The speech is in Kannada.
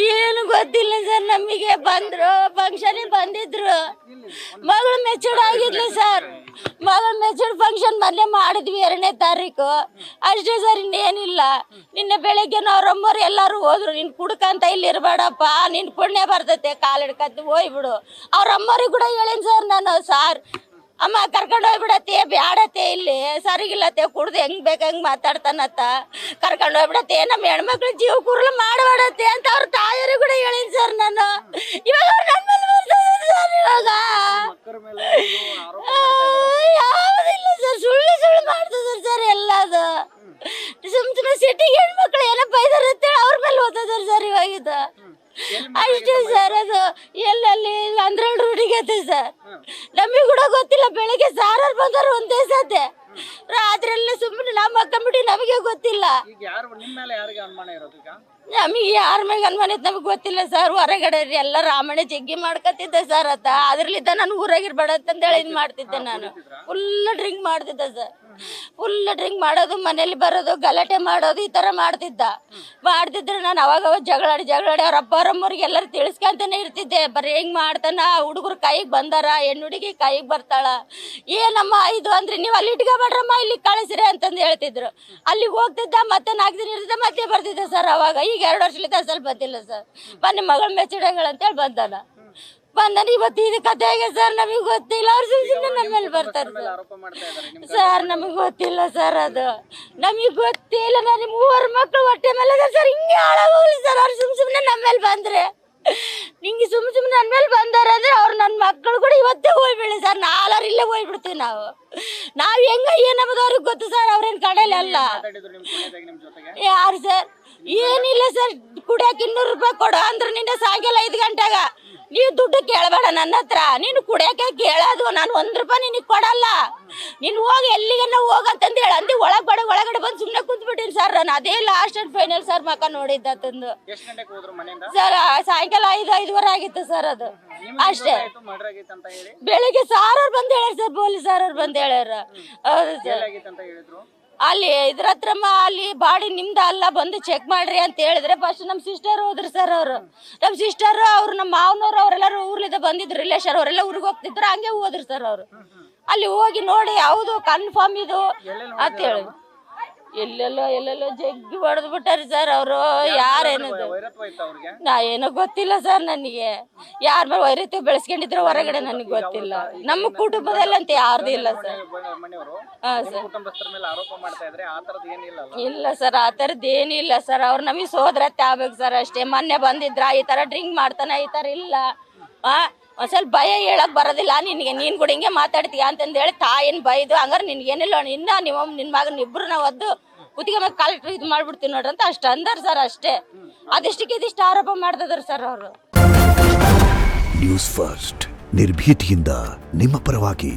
ಏನು ಗೊತ್ತಿಲ್ಲ ಸರ್. ನಮಗೆ ಬಂದ್ರು ಫಂಕ್ಷನ್ ಬಂದಿದ್ರು. ಮಗಳು ಮೆಚೂರ್ಡ್ ಆಗಿದ್ಲು ಸರ್. ಮಗಳು ಮೆಚೂರ್ಡ್ ಫಂಕ್ಷನ್ ಮೊನ್ನೆ ಮಾಡಿದ್ವಿ 2ನೇ ತಾರೀಕು ಅಷ್ಟೇ ಸರ್. ಇನ್ನೇನಿಲ್ಲ. ನಿನ್ನೆ ಬೆಳಗ್ಗೆ ಅವ್ರಮ್ಮರು ಎಲ್ಲಾರು ಹೋದ್ರು. ನೀನ್ ಕುಡ್ಕಂತ ಇಲ್ಲಿ ಇರ್ಬೇಡಪ್ಪ, ನಿನ್ ಪುಣ್ಯ ಬರ್ತೈತೆ, ಕಾಲಿಡ್ಕಂತ ಹೋಯ್ಬಿಡು. ಅವ್ರಮ್ಮರಿಗೆ ಕೂಡ ಹೇಳೀನಿ ಸರ್ ನಾನು. ಸಾರ್ ಅಮ್ಮ ಕರ್ಕೊಂಡು ಹೋಗ್ಬಿಡತ್ತೆ, ಬ್ಯಾಡತ್ತೆ, ಇಲ್ಲಿ ಸರಿಗಿಲ್ಲತ್ತೆ, ಕುಡ್ದು ಹೆಂಗ್ ಬೇಕ ಹೆಂಗ್ ಮಾತಾಡ್ತಾನತ್ತ, ಕರ್ಕೊಂಡು ಹೋಗ್ಬಿಡತ್ತೆ, ನಮ್ಮ ಹೆಣ್ಮಕ್ಳು ಜೀವ ಕುರ್ಲು ಮಾಡಬೇಡತ್ತೆ ಅಂತ ಅವ್ರ ತಾಯಿಯರು ಕೂಡ ಹೇಳಿನಿ ಸರ್ ನಾನು. ಇವಾಗ ಅವ್ರು ನನ್ನ ಮೇಲೆ ಬರ್ತಾರೆ ಸರ್. ಇವಾಗ ಯಾವುದಿಲ್ಲ ಸರ್, ಸುಳ್ಳು ಸುಳ್ಳು ಮಾಡ್ತಿದ್ದಾರೆ ಸರ್ ಎಲ್ಲದು. ಸುಮ್ಮನೆ ಸಿಟಿಗೆ ಹೆಣ್ಮಕ್ಳು ಏನಪ್ಪ ಇದಾರೆ ಅಂತೇಳಿ ಅವ್ರ ಮೇಲೆ ಓದಿದಾರೆ ಸರ್. ಇವಾಗ ಇದು ಅಷ್ಟೇ ಸರ್. ಅದು ಎಲ್ಲಲ್ಲಿ ಅಂದ್ರೆ ರೂಢಿಗೆ ಸರ್. ನಮಗೆ ಕೂಡ ಗೊತ್ತಿಲ್ಲ. ಬೆಳಿಗ್ಗೆ ಸಾರವ್ರು ಬಂದರು ಒಂದೇ ಸತೆ, ರಾತ್ರಿ ಎಲ್ಲ ಸುಮ್ಮನೆ ನಾವು ಮಕ್ಕಂಬಿಟ್ಟು ನಮಗೆ ಗೊತ್ತಿಲ್ಲ. ನಮಗೆ ಯಾರ ಮೇಲೆ ಅನುಮಾನ ಇತ್ತು ನಮಗೆ ಗೊತ್ತಿಲ್ಲ ಸರ್. ಹೊರಗಡೆ ಎಲ್ಲ ರಾಮಣ್ಣ ಜಗ್ಗಿ ಮಾಡ್ಕೊತಿದ್ದೆ ಸರ್. ಅದ್ರಲ್ಲಿದ್ದ ನಾನು ಊರಾಗಿರ್ಬೇಡ ಅಂತಂದೇಳಿ ಇದು ಮಾಡ್ತಿದ್ದೆ. ನಾನು ಫುಲ್ ಡ್ರಿಂಕ್ ಮಾಡ್ತಿದ್ದೆ ಸರ್. ಫುಲ್ ಡ್ರಿಂಕ್ ಮಾಡೋದು, ಮನೇಲಿ ಬರೋದು, ಗಲಾಟೆ ಮಾಡೋದು, ಈ ತರ ಮಾಡ್ತಿದ್ರೆ ನಾನು ಅವಾಗ ಜಗಳಾಡಿ ಅವ್ರ ಅಪ್ಪ ಅವರಮ್ಮವ್ರಿಗೆ ಎಲ್ಲರೂ ತಿಳಿಸ್ಕೊಂತಾನೆ ಇರ್ತಿದ್ದೆ. ಬರೀ ಹೆಂಗ್ ಮಾಡ್ತಾನ, ಹುಡುಗರು ಕೈಗೆ ಬಂದಾರ, ಹೆಣ್ಣು ಹುಡುಗಿ ಕೈಗೆ ಬರ್ತಾಳ, ಏನಮ್ಮ ಇದು ಅಂದ್ರೆ ನೀವು ಅಲ್ಲಿ ಇಟ್ಕೊಬೇಡ್ರಮ್ಮ, ಇಲ್ಲಿ ಕಳಿಸ್ರಿ ಅಂತಂದು ಹೇಳ್ತಿದ್ರು. ಅಲ್ಲಿಗೆ ಹೋಗ್ತಿದ್ದ, ಮತ್ತೆ 4 ದಿನ ಇರ್ತಿದ್ದ, ಮತ್ತೆ ಬರ್ತಿದ್ದೆ ಸರ್. ಅವಾಗ ಈಗ 2 ವರ್ಷಲಿದ್ದ ಸ್ವಲ್ಪ ಬಂದಿಲ್ಲ ಸರ್. ಮೊನ್ನೆ ಮಗಳ ಮೆಚ್ಚುಡಗಳಂತೇಳಿ ಬಂದಾನ. ಇವತ್ತು ಇದು ಕತೆ ಆಗಿದೆ ಸರ್. ನಮಗೆ ಗೊತ್ತಿಲ್ಲ. ಅವ್ರು ಸುಮ್ಮನೆ ನಮ್ಮ ಮೇಲೆ ಬರ್ತಾರೆ ಸರ್. ನಮಗೆ ಗೊತ್ತಿಲ್ಲ ಸರ್. ಅದು ನಮಗೆ ಗೊತ್ತಿಲ್ಲ. ನಾನು 3 ಮಕ್ಕಳು ಹೊಟ್ಟೆ ಮೇಲೆ ಸರ್. ಹಿಂಗೆ ಹಾಳಾಗೋಗ್ಲಿ ಸರ್. ಅವ್ರು ಸುಮ್ಮನೆ ನಮ್ಮ ಮೇಲೆ ಬಂದ್ರೆ, ನಿಂಗೆ ಸುಮ್ಮನೆ ನನ್ನ ಮೇಲೆ ಬಂದಾರ ಅಂದ್ರೆ ಅವ್ರು ನನ್ನ ಮಕ್ಕಳು ಕೂಡ ಇವತ್ತೇ ಹೋಗ್ಬಿಡಿ ಸರ್. 4 ಇಲ್ಲೇ ಹೋಗ್ಬಿಡ್ತೀವಿ ನಾವು. ಹೆಂಗ ಏನಂಬುದು ಅವ್ರಿಗೆ ಗೊತ್ತು ಸರ್. ಅವ್ರೇನು ಕಡೆಯಲ್ಲ ಅಲ್ಲ. ಯಾರು ಸರ್? ಏನಿಲ್ಲ ಸರ್. ಕುಡಿಯಕ್ಕೆ 200 ರೂಪಾಯಿ ಕೊಡು ಅಂದ್ರೆ ನಿನ್ನೆ ಸಾಯಂಕಾಲ 5 ಗಂಟೆಗ ನೀವು ದುಡ್ಡು ಕೇಳಬೇಡ ನನ್ನ ಹತ್ರ. ನೀನು ಕುಡಿಯಕ್ಕೆ ಕೇಳೋದು, ನಾನು 1 ರೂಪಾಯಿ ನಿನಗೆ ಕೊಡಲ್ಲ. ನೀನು ಹೋಗಿ ಎಲ್ಲಿಗನ್ನ ಹೋಗಂತಂದು ಹೇಳ ಅಂದು ಒಳಗಡೆ ಬಂದು ಸುಮ್ಮನೆ ಕುಂತ್ಬಿಟ್ಟಿನಿ ಸರ್. ನಾನು ಅದೇ ಲಾಸ್ಟ್ ಅಂಡ್ ಫೈನಲ್ ಸರ್ ಮಕ್ಕ ನೋಡಿದ್ದ ತಂದು ಸರ್. ಸಾಯಂಕಾಲ 5-5:15 ಆಗಿತ್ತು ಸರ್. ಅದು ಅಷ್ಟೇ. ಬೆಳಿಗ್ಗೆ ಸಾರವ್ರು ಬಂದು ಹೇಳ್ಯಾರ ಸರ್. ಪೊಲೀಸ್ ಸಾರವ್ರು ಬಂದು ಹೇಳ್ಯಾರ. ಹೌದು ಸರ್. ಅಲ್ಲಿ ಇದ್ರ ಹತ್ರ ಅಲ್ಲಿ ಬಾಡಿ ನಿಮ್ದ ಅಲ್ಲ, ಬಂದು ಚೆಕ್ ಮಾಡ್ರಿ ಅಂತ ಹೇಳಿದ್ರೆ ಫಸ್ಟ್ ನಮ್ಮ ಸಿಸ್ಟರ್ ಹೋದ್ರು ಸರ್. ಅವರು ನಮ್ಮ ಸಿಸ್ಟರ್ ಅವ್ರು ನಮ್ಮ ಮಾವನವ್ರು ಅವರೆಲ್ಲರೂ ಊರ್ಲಿಂದ ಬಂದಿದ್ರು, ರಿಲೇಷನ್ ಅವರೆಲ್ಲ ಊರಿಗೆ ಹೋಗ್ತಿದ್ರು. ಹಂಗೆ ಹೋದ್ರು ಸರ್. ಅವರು ಅಲ್ಲಿ ಹೋಗಿ ನೋಡಿ ಹೌದು ಕನ್ಫರ್ಮ್ ಇದು ಅಂತ ಹೇಳಿ ಎಲ್ಲೆಲ್ಲೋ ಜಗ್ಗಿ ಹೊಡೆದು ಬಿಟ್ಟಾರೆ ಸರ್. ಅವರು ಯಾರೇನದು ನಾ ಏನೋ ಗೊತ್ತಿಲ್ಲ ಸರ್. ನನಗೆ ಯಾರ ಮೇಲೆ ವೈರತ್ವ ಬೆಳೆಸ್ಕೊಂಡಿದ್ರು ಹೊರಗಡೆ ನನಗೆ ಗೊತ್ತಿಲ್ಲ. ನಮ್ಮ ಕುಟುಂಬದಲ್ಲಿ ಅಂತ ಯಾರ್ದು ಇಲ್ಲ ಸರ್. ಇಲ್ಲ ಸರ್, ಆ ಥರದ್ದು ಏನಿಲ್ಲ ಸರ್. ಅವ್ರು ನಮಗೆ ಸೋದರತ್ತೆ ಆಗ್ಬೇಕು ಸರ್ ಅಷ್ಟೇ. ಮೊನ್ನೆ ಬಂದಿದ್ರ ಈ ತರ ಡ್ರಿಂಕ್ ಮಾಡ್ತಾನ, ಈ ತರ ಇಲ್ಲ. ಒಂದ್ ಸ್ವಲ್ಪ ಭಯ ಹೇಳಕ್ ಬರೋದಿಲ್ಲ ನಿನ್ಗೆ, ನೀನ್ ಕೂಡ ಹಿಂಗೆ ಮಾತಾಡ್ತೀಯ ಅಂತಂದು ಹೇಳಿ ತಾಯಿನ ಬೈದು ಹಂಗಾರೆ ನಿನ್ಗೇನಿಲ್ಲ ಇನ್ನ ನಿನ್ನ ಮಗನ ಇಬ್ರು ನಾವು ಒದ್ದು ಕುತ್ತಿಗೆ ಮೇಲೆ ಕಾಲಿಟ್ಟು ಇದು ಮಾಡ್ಬಿಡ್ತೀವಿ ನೋಡ್ರಿ ಅಂತ ಅಷ್ಟು ಅಂದಾರ ಸರ್ ಅಷ್ಟೇ. ಅದಿಷ್ಟಕ್ಕೆ ಇದಿಷ್ಟು ಆರೋಪ ಮಾಡ್ತಿದಾರ ಸರ್ ಅವರು. ನ್ಯೂಸ್ ಫಸ್ಟ್ ನಿರ್ಭೀತಿಯಿಂದ ನಿಮ್ಮ ಪರವಾಗಿ.